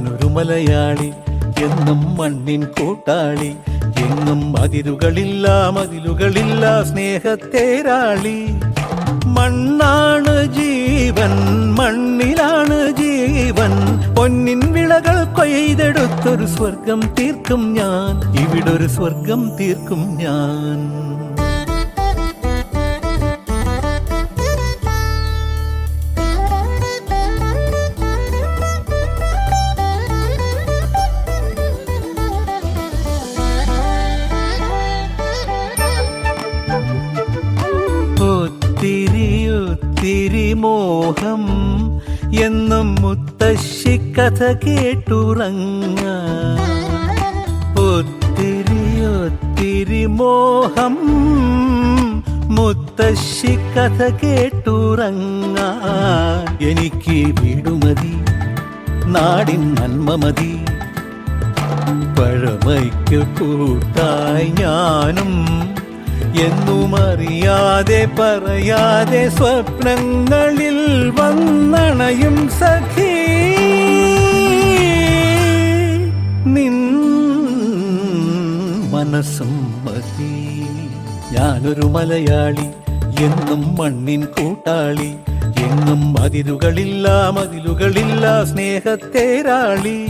ഞാനൊരു മലയാളി, എന്നും മണ്ണിൻ കൂട്ടാളി, എങ്ങും അതിരുകളില്ല മതിലുകളില്ല സ്നേഹത്തേരാളി. മണ്ണാണ് ജീവൻ, മണ്ണിലാണ് ജീവൻ, പൊന്നിൻ വിളകൾ കൊയ്തെടുത്തൊരു സ്വർഗം തീർക്കും ഞാൻ, ഇവിടൊരു സ്വർഗം തീർക്കും ഞാൻ. ഒത്തിരി മോഹം എന്നും മുത്തശ്ശി കഥ കേട്ടുറങ്ങ. ഒത്തിരി മോഹം മുത്തശ്ശി കഥ കേട്ടുറങ്ങ. എനിക്ക് വീടുമതി, നാടിൻ നന്മ മതി, പഴമയ്ക്ക് കൂട്ടായി ഞാനും എന്നും അറിയാതെ പറയാതെ സ്വപ്നങ്ങളിൽ വന്നണയും സഖി. നിൻ മനസ്സും മതി. ഞാനൊരു മലയാളി, എന്നും മണ്ണിൻ കൂട്ടാളി, എങ്ങും അതിരുകളില്ല മതിലുകളില്ല സ്നേഹത്തേരാളി.